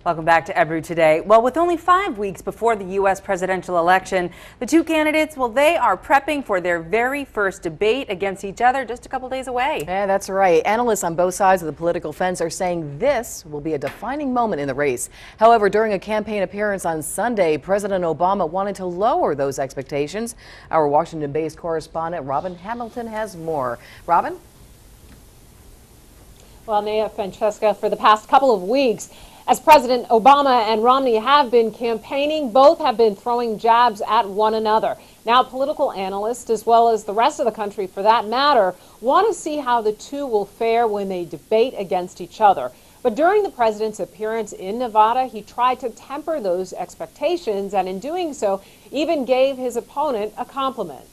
Welcome back to Ebru Today. Well, with only 5 weeks before the U.S. presidential election, the two candidates, well, they are prepping for their very first debate against each other just a couple days away. Yeah, that's right. Analysts on both sides of the political fence are saying this will be a defining moment in the race. However, during a campaign appearance on Sunday, President Obama wanted to lower those expectations. Our Washington-based correspondent Robin Hamilton has more. Robin? Well, Nia, Francesca, for the past couple of weeks, as President Obama and Romney have been campaigning, both have been throwing jabs at one another. Now, political analysts, as well as the rest of the country for that matter, want to see how the two will fare when they debate against each other. But during the president's appearance in Nevada, he tried to temper those expectations, and in doing so, even gave his opponent a compliment.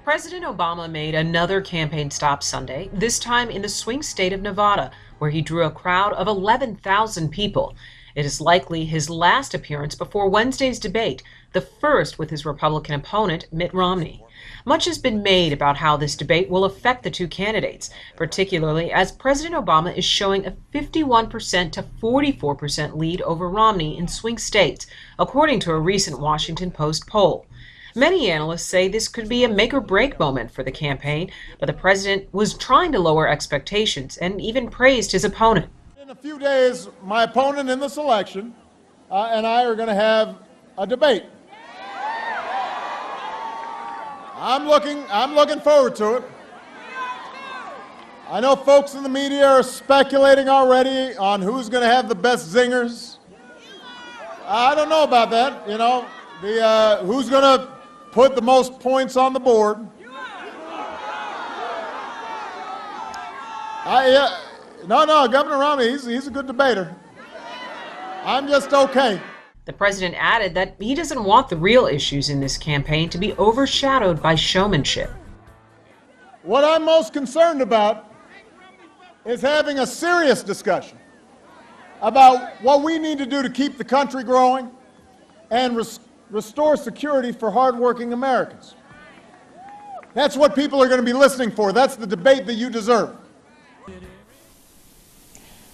President Obama made another campaign stop Sunday, this time in the swing state of Nevada, where he drew a crowd of 11,000 people. It is likely his last appearance before Wednesday's debate, the first with his Republican opponent, Mitt Romney. Much has been made about how this debate will affect the two candidates, particularly as President Obama is showing a 51% to 44% lead over Romney in swing states, according to a recent Washington Post poll. Many analysts say this could be a make-or-break moment for the campaign, but the president was trying to lower expectations and even praised his opponent. In a few days, my opponent in this election and I are going to have a debate. I'm looking forward to it. I know folks in the media are speculating already on who's going to have the best zingers. I don't know about that, you know, who's going to put the most points on the board. No, Governor Romney, he's a good debater. I'm just okay. The president added that he doesn't want the real issues in this campaign to be overshadowed by showmanship. What I'm most concerned about is having a serious discussion about what we need to do to keep the country growing and restore security for hardworking Americans. That's what people are going to be listening for. That's the debate that you deserve.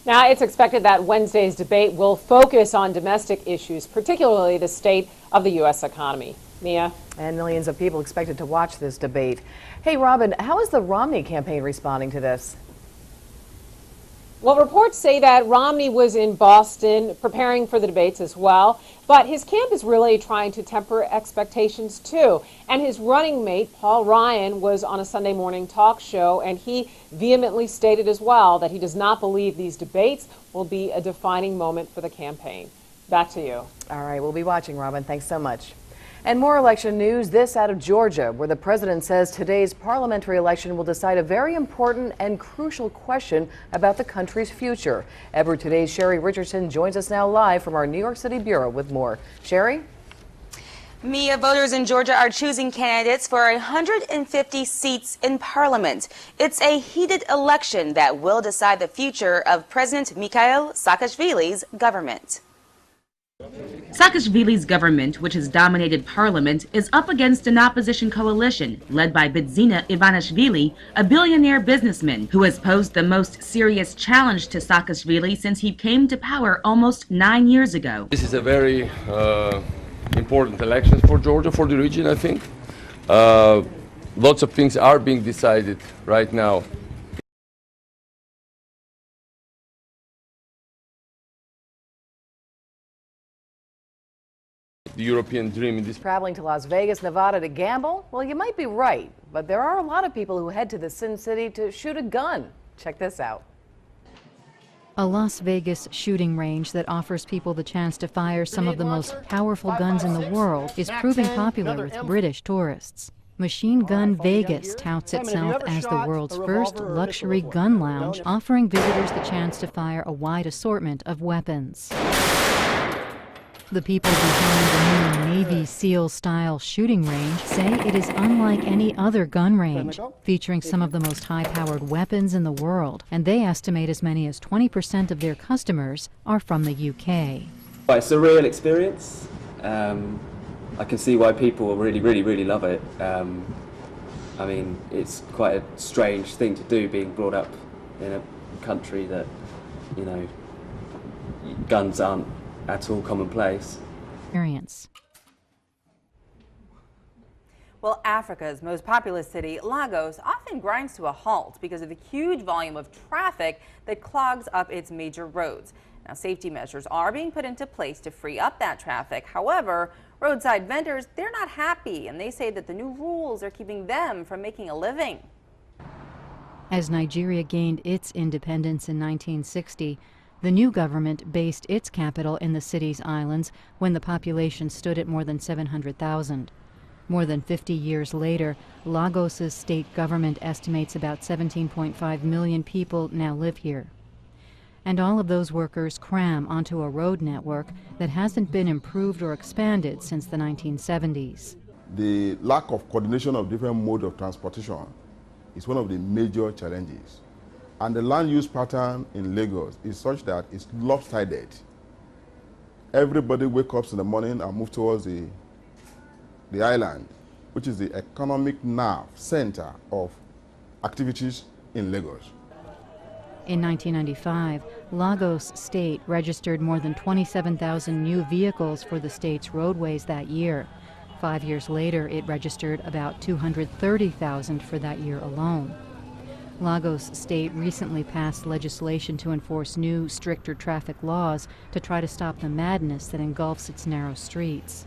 Now, it's expected that Wednesday's debate will focus on domestic issues, particularly the state of the U.S. economy. Mia? And millions of people expected to watch this debate. Hey, Robin, how is the Romney campaign responding to this? Well, reports say that Romney was in Boston preparing for the debates as well, but his camp is really trying to temper expectations too. And his running mate, Paul Ryan, was on a Sunday morning talk show, and he vehemently stated as well that he does not believe these debates will be a defining moment for the campaign. Back to you. All right, we'll be watching, Robin. Thanks so much. And more election news, this out of Georgia, where the president says today's parliamentary election will decide a very important and crucial question about the country's future. Ebru Today's Sherry Richardson joins us now live from our New York City bureau with more. Sherry? Mia, voters in Georgia are choosing candidates for 150 seats in parliament. It's a heated election that will decide the future of President Mikhail Saakashvili's government. Saakashvili's government, which has dominated parliament, is up against an opposition coalition led by Bidzina Ivanishvili, a billionaire businessman who has posed the most serious challenge to Saakashvili since he came to power almost 9 years ago. This is a very important elections for Georgia, for the region, I think. Lots of things are being decided right now. The European dream in this. Traveling to Las Vegas, Nevada to gamble? Well, you might be right, but there are a lot of people who head to the Sin City to shoot a gun. Check this out. A Las Vegas shooting range that offers people the chance to fire some of the most powerful guns in the world is proving popular with British tourists. Machine Gun Vegas touts itself as the world's first luxury gun lounge, offering visitors the chance to fire a wide assortment of weapons. The people behind the new Navy SEAL-style shooting range say it is unlike any other gun range, featuring some of the most high-powered weapons in the world, and they estimate as many as 20% of their customers are from the UK. It's a real experience. I can see why people really love it. I mean, it's quite a strange thing to do, being brought up in a country that, you know, guns aren't at all commonplace. Well, Africa's most populous city, Lagos, often grinds to a halt because of the huge volume of traffic that clogs up its major roads. Now, safety measures are being put into place to free up that traffic. However, roadside vendors, they're not happy, and they say that the new rules are keeping them from making a living. As Nigeria gained its independence in 1960, the new government based its capital in the city's islands when the population stood at more than 700,000. More than 50 years later, Lagos's state government estimates about 17.5 million people now live here. And all of those workers cram onto a road network that hasn't been improved or expanded since the 1970s. The lack of coordination of different modes of transportation is one of the major challenges. And the land use pattern in Lagos is such that it's lopsided. Everybody wakes up in the morning and moves towards the island, which is the economic nerve center of activities in Lagos. In 1995, Lagos State registered more than 27,000 new vehicles for the state's roadways that year. 5 years later, it registered about 230,000 for that year alone. Lagos State recently passed legislation to enforce new, stricter traffic laws to try to stop the madness that engulfs its narrow streets.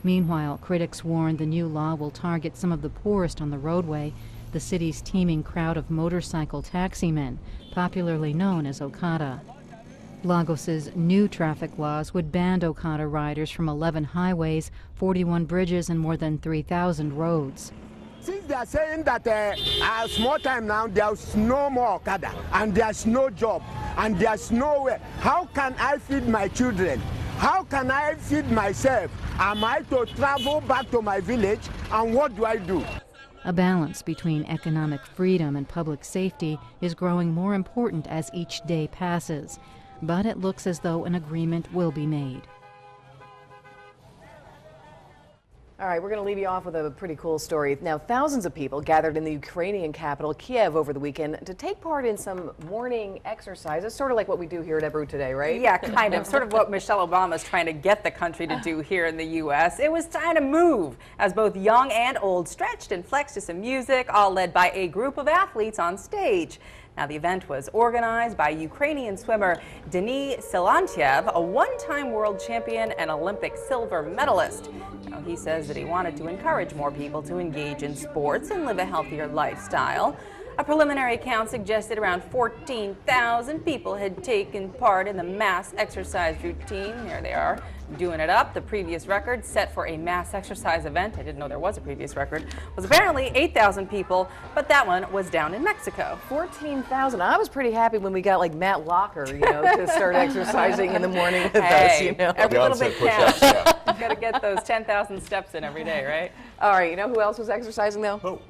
Meanwhile, critics warn the new law will target some of the poorest on the roadway, the city's teeming crowd of motorcycle taximen, popularly known as Okada. Lagos's new traffic laws would ban Okada riders from 11 highways, 41 bridges, and more than 3,000 roads. Since they are saying that a small time now, there's no more Okada, and there's no job, and there's nowhere. How can I feed my children? How can I feed myself? Am I to travel back to my village, and what do I do? A balance between economic freedom and public safety is growing more important as each day passes, but it looks as though an agreement will be made. All right, we're going to leave you off with a pretty cool story. Now, thousands of people gathered in the Ukrainian capital, Kiev, over the weekend to take part in some morning exercises, sort of like what we do here at Ebru today, right? Yeah, kind of. Sort of what Michelle Obama is trying to get the country to do here in the U.S. It was time to move, as both young and old stretched and flexed to some music, all led by a group of athletes on stage. Now, the event was organized by Ukrainian swimmer Denis Silantyev, a one-time world champion and Olympic silver medalist. Now, he says that he wanted to encourage more people to engage in sports and live a healthier lifestyle. A preliminary count suggested around 14,000 people had taken part in the mass exercise routine. Here they are, doing it up. The previous record set for a mass exercise event, I didn't know there was a previous record, was apparently 8,000 people, but that one was down in Mexico. 14,000. I was pretty happy when we got like Matt Locker, you know, to start exercising in the morning with us, you know. Every little bit counts. You've got to get those 10,000 steps in every day, right? All right, you know who else was exercising though? Who?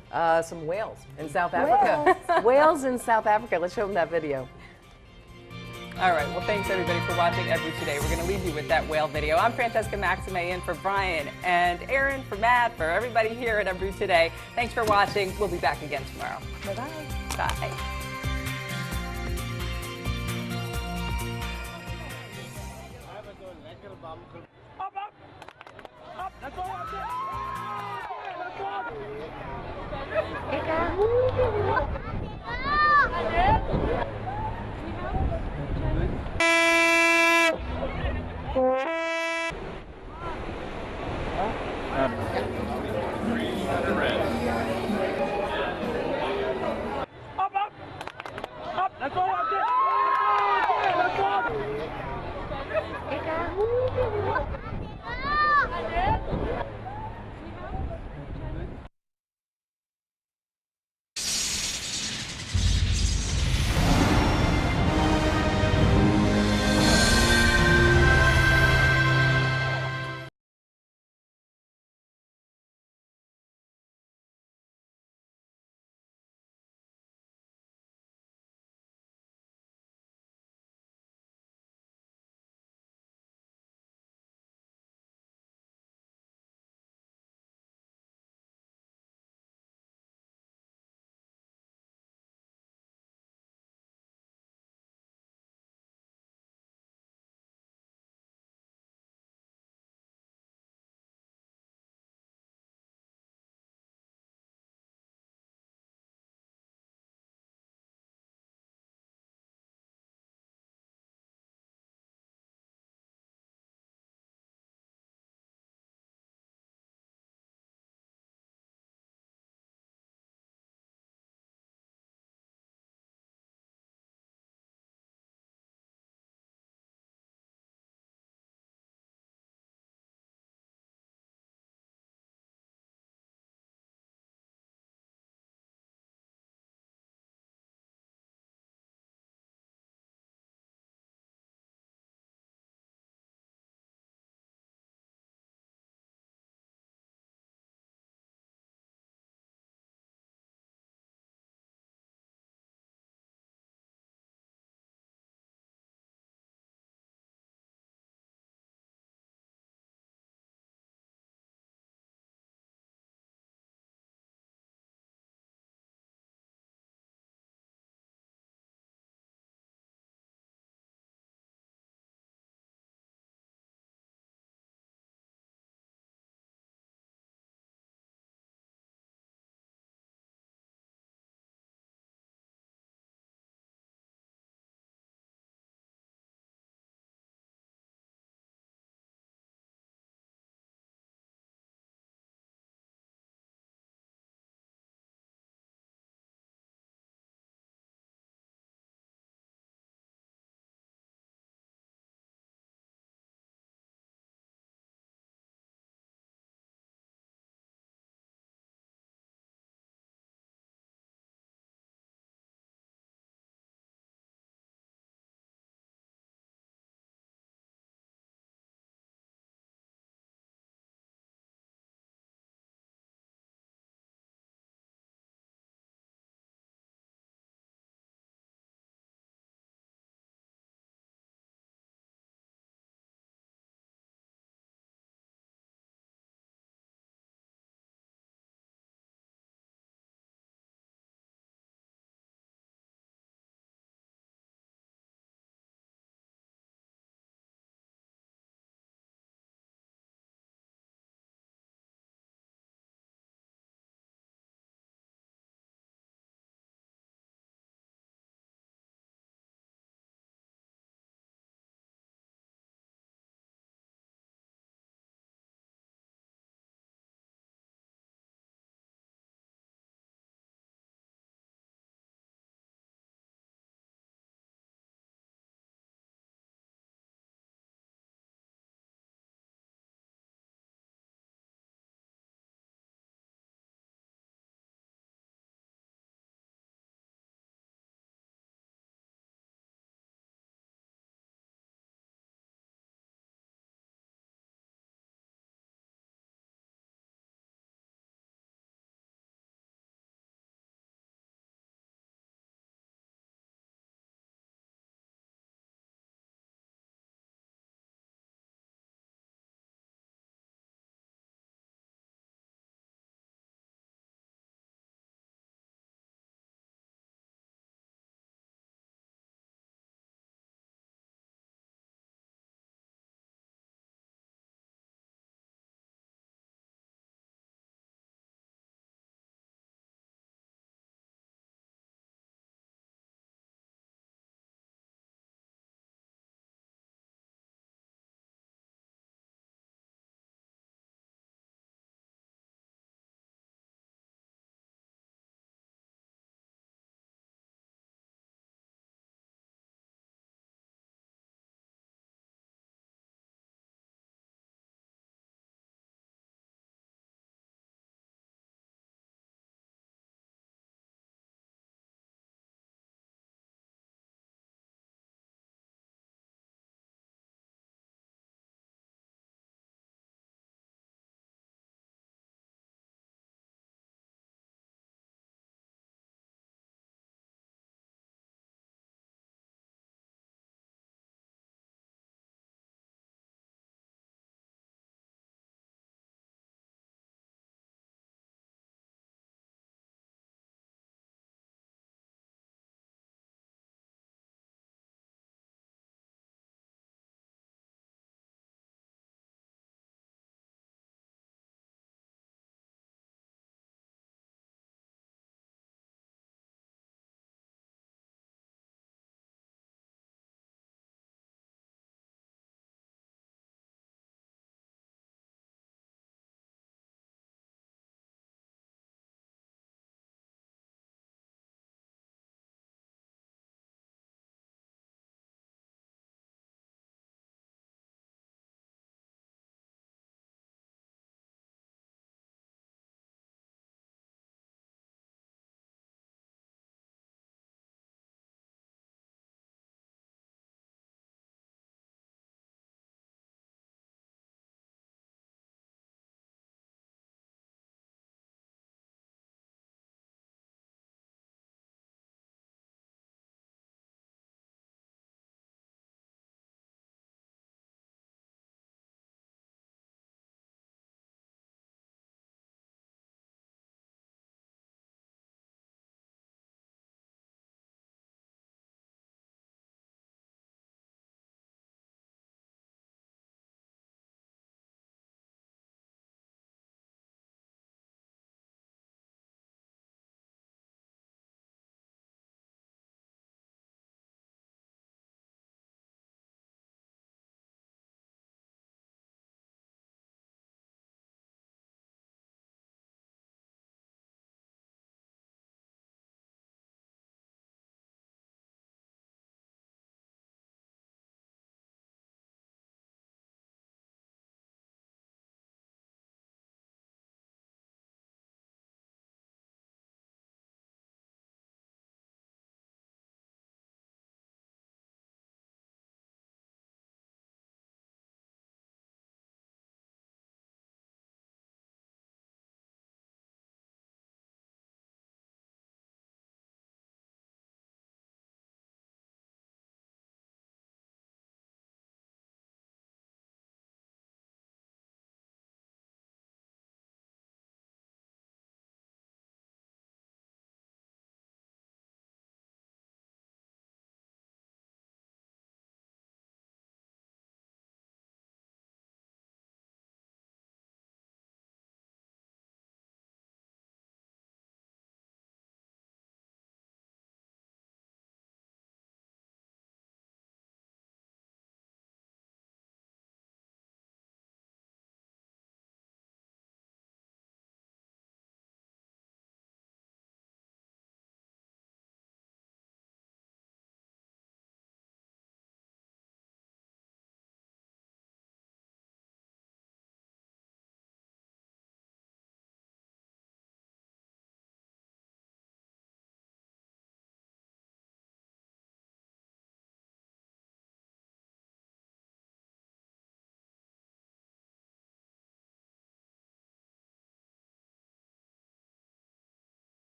Some whales in South Africa. Whales in South Africa. Let's show them that video. All right, well, thanks everybody for watching Ebru Today. We're going to leave you with that whale video. I'm Francesca Maxime in for Brian and Aaron, for Matt, for everybody here at Ebru Today. Thanks for watching. We'll be back again tomorrow. Bye-bye. Bye.